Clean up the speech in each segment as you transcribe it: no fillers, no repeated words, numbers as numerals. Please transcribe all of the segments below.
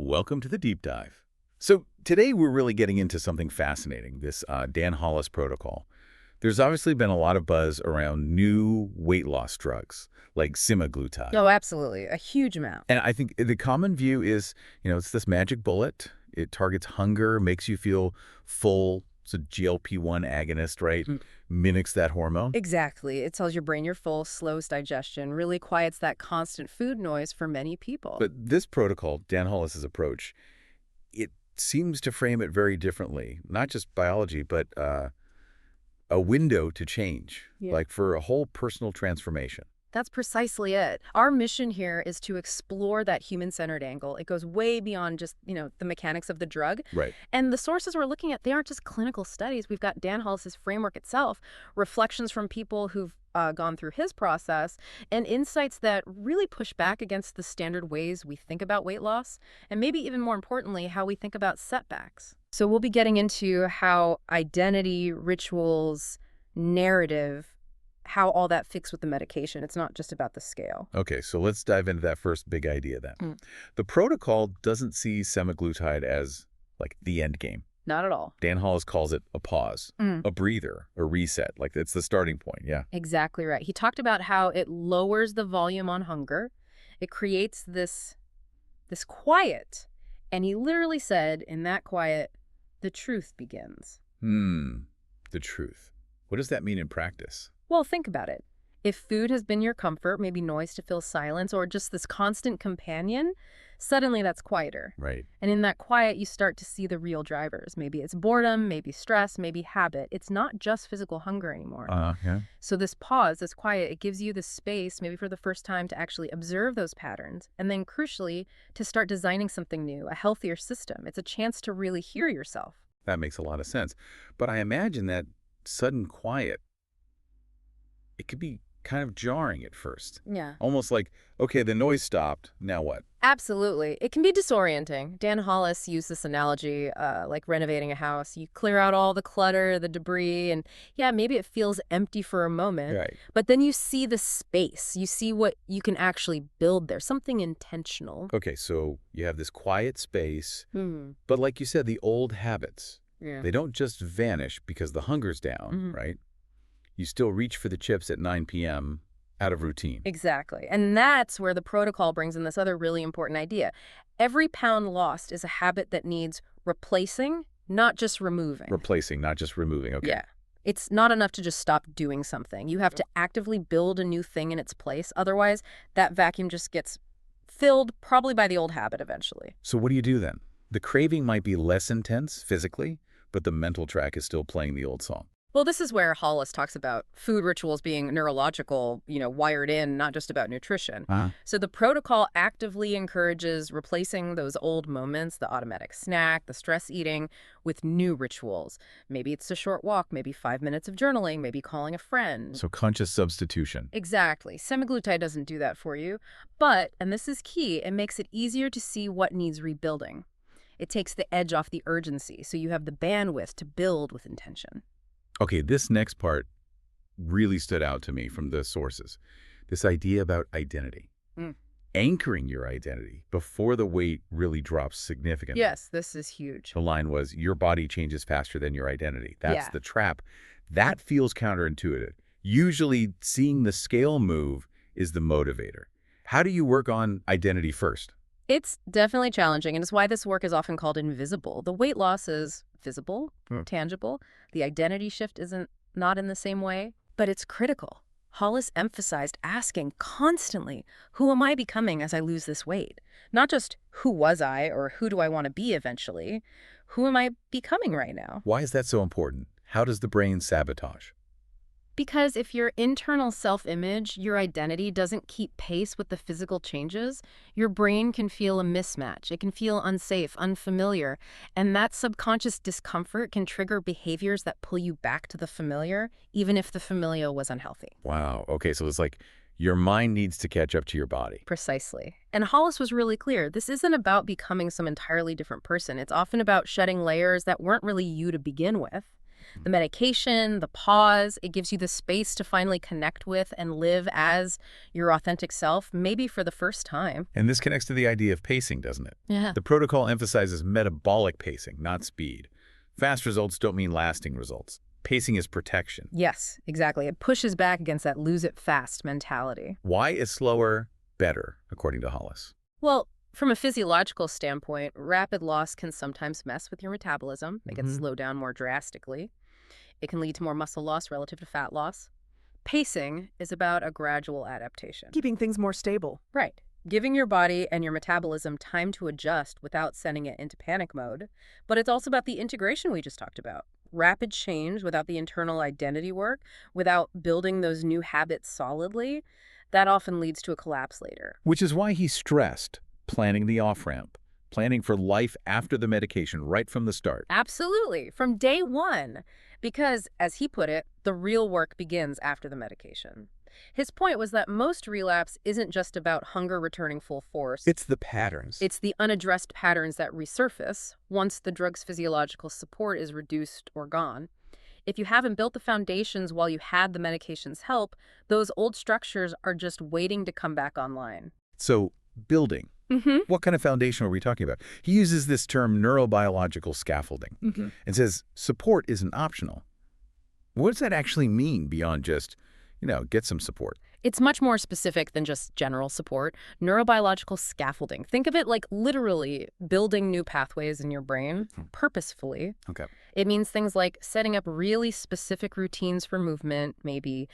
Welcome to the deep dive. So today we're really getting into something fascinating, this Dan Hollis protocol. There's obviously been a lot of buzz around new weight loss drugs like semaglutide. Oh, absolutely. A huge amount. And I think the common view is, it's this magic bullet. It targets hunger, makes you feel full. It's a GLP-1 agonist, right? Mimics that hormone. Exactly. It tells your brain you're full, slows digestion, really quiets that constant food noise for many people. But this protocol, Dan Hollis's approach, it seems to frame it very differently. Not just biology, but a window to change, like for a whole personal transformation. That's precisely it. Our mission here is to explore that human-centered angle. It goes way beyond just, the mechanics of the drug. Right. And the sources we're looking at, they aren't just clinical studies. We've got Dan Hollis's framework itself, reflections from people who've gone through his process, and insights that really push back against the standard ways we think about weight loss, and maybe even more importantly, how we think about setbacks. So we'll be getting into how identity, rituals, narrative, how all that fits with the medication. It's not just about the scale. Okay, so let's dive into that first big idea then. The protocol doesn't see semaglutide as like the end game. Not at all. Dan Hollis calls it a pause, a breather, a reset. Like it's the starting point, yeah. Exactly right. He talked about how it lowers the volume on hunger. It creates this quiet. And he literally said, in that quiet, the truth begins. The truth. What does that mean in practice? Well, think about it. If food has been your comfort, maybe noise to fill silence, or just this constant companion, suddenly that's quieter. Right. And in that quiet, you start to see the real drivers. Maybe it's boredom, maybe stress, maybe habit. It's not just physical hunger anymore. Yeah. So this pause, this quiet, it gives you the space, maybe for the first time, to actually observe those patterns. And then crucially, to start designing something new, a healthier system. It's a chance to really hear yourself. That makes a lot of sense. But I imagine that sudden quiet, it could be kind of jarring at first. Yeah. Almost like, okay, the noise stopped, now what? Absolutely. It can be disorienting. Dan Hollis used this analogy like renovating a house. You clear out all the clutter, the debris, and maybe it feels empty for a moment. Right. But then you see the space. You see what you can actually build there, something intentional. Okay, so you have this quiet space, but like you said, the old habits, they don't just vanish because the hunger's down, right? You still reach for the chips at 9 p.m. out of routine. Exactly. And that's where the protocol brings in this other really important idea. Every pound lost is a habit that needs replacing, not just removing. Replacing, not just removing. Okay. Yeah. It's not enough to just stop doing something. You have to actively build a new thing in its place. Otherwise, that vacuum just gets filled, probably by the old habit eventually. So what do you do then? The craving might be less intense physically, but the mental track is still playing the old song. Well, this is where Hollis talks about food rituals being neurological, wired in, not just about nutrition. So the protocol actively encourages replacing those old moments, the automatic snack, the stress eating, with new rituals. Maybe it's a short walk, maybe 5 minutes of journaling, maybe calling a friend. So conscious substitution. Exactly. Semaglutide doesn't do that for you. But, and this is key, it makes it easier to see what needs rebuilding. It takes the edge off the urgency, so you have the bandwidth to build with intention. Okay, this next part really stood out to me from the sources. This idea about identity. Anchoring your identity before the weight really drops significantly. Yes, this is huge. The line was, your body changes faster than your identity. That's the trap. That feels counterintuitive. Usually, seeing the scale move is the motivator. How do you work on identity first? It's definitely challenging, and it's why this work is often called invisible. The weight loss is visible, tangible. The identity shift isn't not in the same way, but it's critical. Hollis emphasized asking constantly, who am I becoming as I lose this weight? Not just who was I or who do I want to be eventually? Who am I becoming right now? Why is that so important? How does the brain sabotage? Because if your internal self-image, your identity, doesn't keep pace with the physical changes, your brain can feel a mismatch. It can feel unsafe, unfamiliar, and that subconscious discomfort can trigger behaviors that pull you back to the familiar, even if the familiar was unhealthy. Wow. Okay, so it's like your mind needs to catch up to your body. Precisely. And Hollis was really clear. This isn't about becoming some entirely different person. It's often about shedding layers that weren't really you to begin with. The medication, the pause, it gives you the space to finally connect with and live as your authentic self, maybe for the first time. And this connects to the idea of pacing, doesn't it? Yeah. The protocol emphasizes metabolic pacing, not speed. Fast results don't mean lasting results. Pacing is protection. Yes, exactly. It pushes back against that lose it fast mentality. Why is slower better, according to Hollis? Well, from a physiological standpoint, rapid loss can sometimes mess with your metabolism. It can slow down more drastically. It can lead to more muscle loss relative to fat loss. Pacing is about a gradual adaptation. Keeping things more stable. Right. Giving your body and your metabolism time to adjust without sending it into panic mode. But it's also about the integration we just talked about. Rapid change without the internal identity work, without building those new habits solidly, that often leads to a collapse later. Which is why he stressed planning the off-ramp, planning for life after the medication right from the start. Absolutely, from day one. Because, as he put it, the real work begins after the medication. His point was that most relapse isn't just about hunger returning full force. It's the patterns. It's the unaddressed patterns that resurface once the drug's physiological support is reduced or gone. If you haven't built the foundations while you had the medication's help, those old structures are just waiting to come back online. So, building. What kind of foundation are we talking about? He uses this term neurobiological scaffolding and says support isn't optional. What does that actually mean beyond just, get some support? It's much more specific than just general support. Neurobiological scaffolding. Think of it like literally building new pathways in your brain purposefully. Okay. It means things like setting up really specific routines for movement, maybe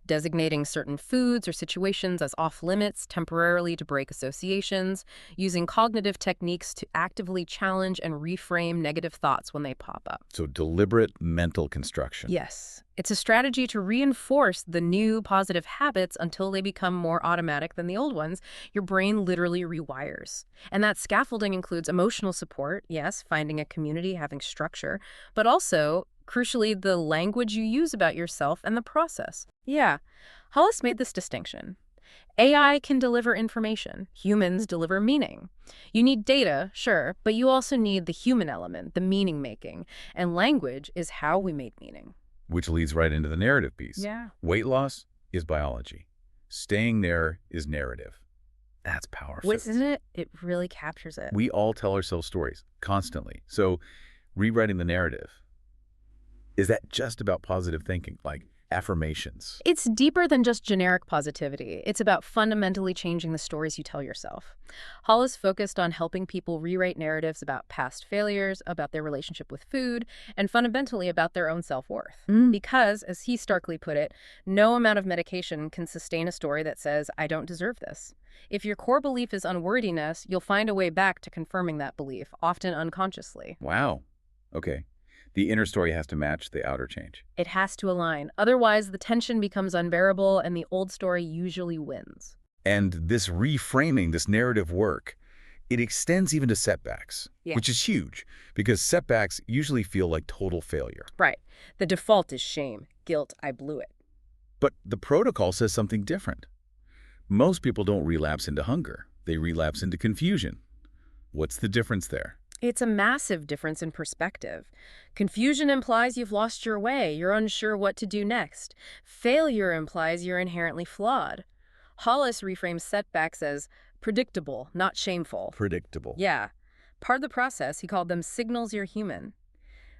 designating certain foods or situations as off limits temporarily to break associations, using cognitive techniques to actively challenge and reframe negative thoughts when they pop up. So deliberate mental construction. Yes. It's a strategy to reinforce the new positive habits until they become more automatic than the old ones. Your brain literally rewires. And that scaffolding includes emotional support, yes, finding a community, having structure, but also, crucially, the language you use about yourself and the process. Yeah, Hollis made this distinction. AI can deliver information. Humans deliver meaning. You need data, sure, but you also need the human element, the meaning making. And language is how we make meaning. Which leads right into the narrative piece. Yeah. Weight loss is biology. Staying there is narrative. That's powerful. Isn't it? It really captures it. We all tell ourselves stories constantly. So rewriting the narrative, is that just about positive thinking, like affirmations? It's deeper than just generic positivity. It's about fundamentally changing the stories you tell yourself. Hollis focused on helping people rewrite narratives about past failures, about their relationship with food, and fundamentally about their own self-worth. Because, as he starkly put it, no amount of medication can sustain a story that says, I don't deserve this. If your core belief is unworthiness, you'll find a way back to confirming that belief, often unconsciously. Wow. Okay. The inner story has to match the outer change. It has to align. Otherwise, the tension becomes unbearable and the old story usually wins. And this reframing, this narrative work, it extends even to setbacks, Yeah. which is huge because setbacks usually feel like total failure. Right. The default is shame, guilt, I blew it. But the protocol says something different. Most people don't relapse into hunger. They relapse into confusion. What's the difference there? It's a massive difference in perspective. Confusion implies you've lost your way. You're unsure what to do next. Failure implies you're inherently flawed. Hollis reframes setbacks as predictable, not shameful. Predictable. Yeah. Part of the process, he called them signals you're human.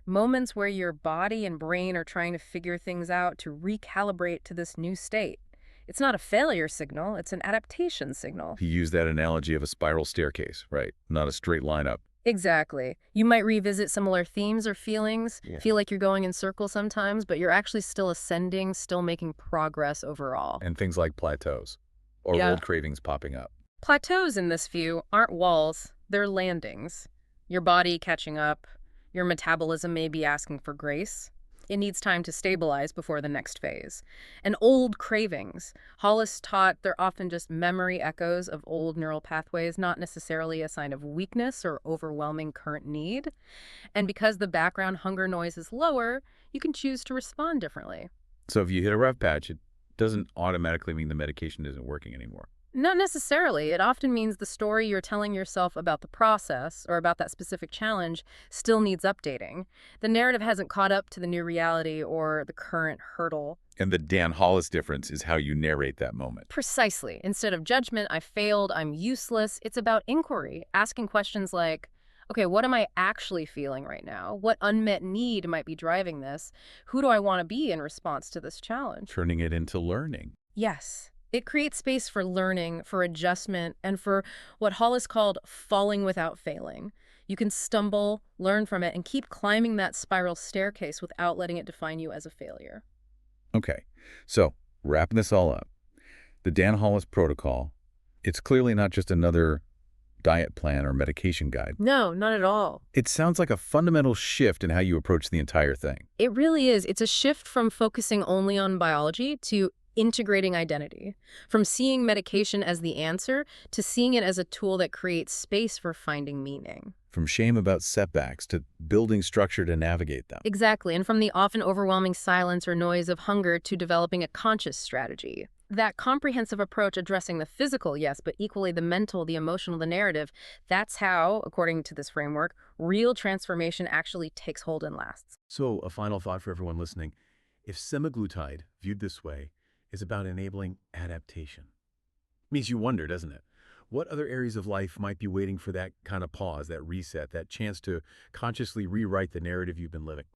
Moments where your body and brain are trying to figure things out to recalibrate to this new state. It's not a failure signal, it's an adaptation signal. He used that analogy of a spiral staircase, right? Not a straight line up. Exactly. You might revisit similar themes or feelings, Yeah. feel like you're going in circles sometimes, but you're actually still ascending, still making progress overall. And things like plateaus or Yeah. old cravings popping up. Plateaus, in this view, aren't walls, they're landings. Your body catching up, your metabolism may be asking for grace. It needs time to stabilize before the next phase. And old cravings. Hollis taught they're often just memory echoes of old neural pathways, not necessarily a sign of weakness or overwhelming current need. And because the background hunger noise is lower, you can choose to respond differently. So if you hit a rough patch, it doesn't automatically mean the medication isn't working anymore. Not necessarily. It often means the story you're telling yourself about the process or about that specific challenge still needs updating. The narrative hasn't caught up to the new reality or the current hurdle. And the Dan Hollis difference is how you narrate that moment. Precisely. Instead of judgment, I failed, I'm useless, it's about inquiry, asking questions like, okay, what am I actually feeling right now? What unmet need might be driving this? Who do I want to be in response to this challenge? Turning it into learning. Yes. It creates space for learning, for adjustment, and for what Hollis called falling without failing. You can stumble, learn from it, and keep climbing that spiral staircase without letting it define you as a failure. Okay, so wrapping this all up, the Dan Hollis protocol, it's clearly not just another diet plan or medication guide. No, not at all. It sounds like a fundamental shift in how you approach the entire thing. It really is. It's a shift from focusing only on biology to integrating identity, from seeing medication as the answer to seeing it as a tool that creates space for finding meaning. From shame about setbacks to building structure to navigate them. Exactly, and from the often overwhelming silence or noise of hunger to developing a conscious strategy. That comprehensive approach addressing the physical, yes, but equally the mental, the emotional, the narrative, that's how, according to this framework, real transformation actually takes hold and lasts. So, a final thought for everyone listening. If semaglutide, viewed this way, is about enabling adaptation, makes you wonder, doesn't it? What other areas of life might be waiting for that kind of pause, that reset, that chance to consciously rewrite the narrative you've been living?